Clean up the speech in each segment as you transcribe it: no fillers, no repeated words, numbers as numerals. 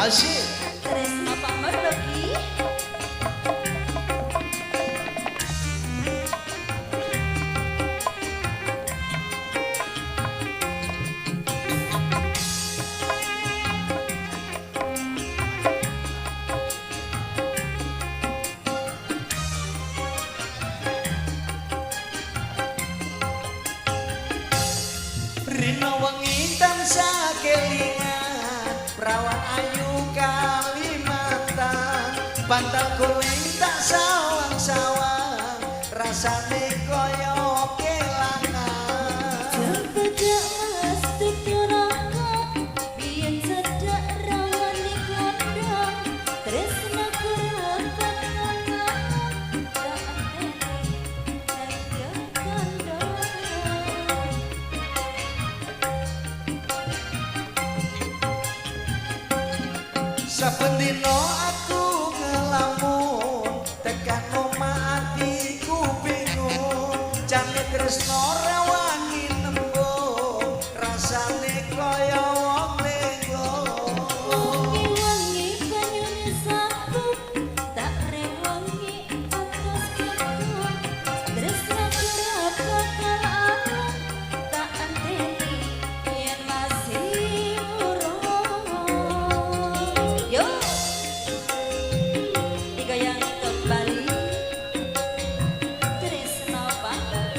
Asyik. Tresno pamor lho Ki. Rino wengi tansah kelingan prawan ayu Kalimantan bantal kuing tak sawang-sawang rasane kaya kelangan Cepedak mas tuturaka biyen cedak rawan di kondang tresno kurapat kangen tak anteni jaga kandang. saben dina aku ngelamun tekan omah atiku bingung jane tresno rawangi nembung rasane kaya wong lenggong Wangi-wangi banyune sabuk tak rewangi atas kebun tresno kurapat kangen tak anteni yen masih urung. Yo digoyang kembali tresno pamor.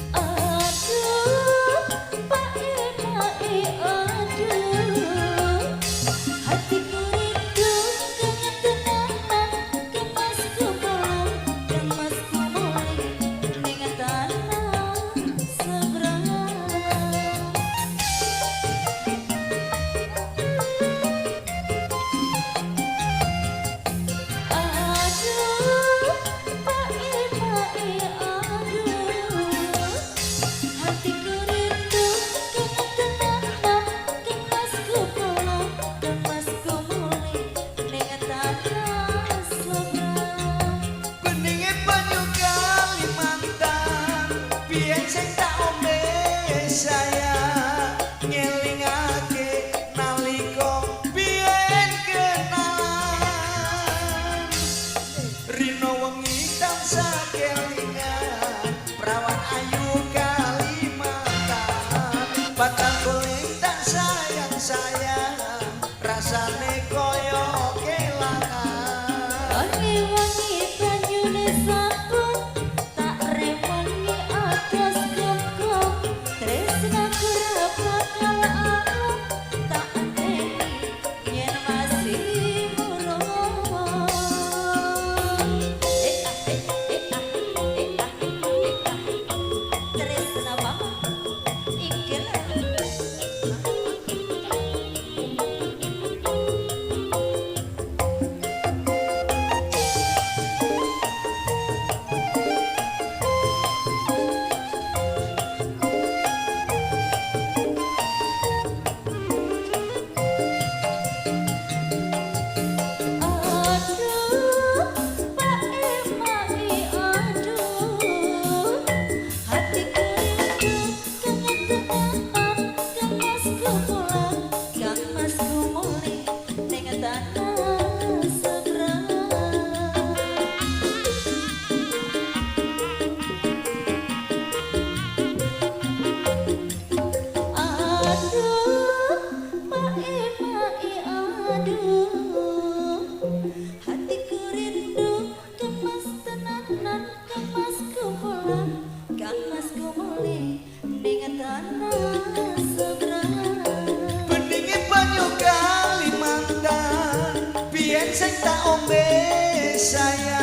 Aduh, pae-pae aduh, hatiku rindu kangen tenanan, kemasku pulang, kemasku mulai dengan tanah seberang. Aduh, pae-pae aduh, hatiku rindu kangen tenanan, kemasku pulang, kemasku mulai dengan tanah seberang. beninge banyu Kalimantan biyen sing tak ombe saya ngelingake nalika biyen kenalan rino wengi tansah kelingan prawan ayu Kalimantan batang kuling tak sayang-sayang rasane kaya kelangan Wangi-wangi banyune sabun tak rewangi atas kongkong tresno kurapat kangen tak anteni yen masih urung. Tresno pamor iki lho. Aduh, pae-pae aduh, hatiku rindu kangen tenanan, kemasku pulang, kemasku mulai dengan tanah seberang. Aduh, pae-pae aduh, hatiku rindu kemas tenanan, kemasku pulang, kemasku mulai dengan tanah seberang. beninge banyu Kalimantan biyen sing tak ombe saya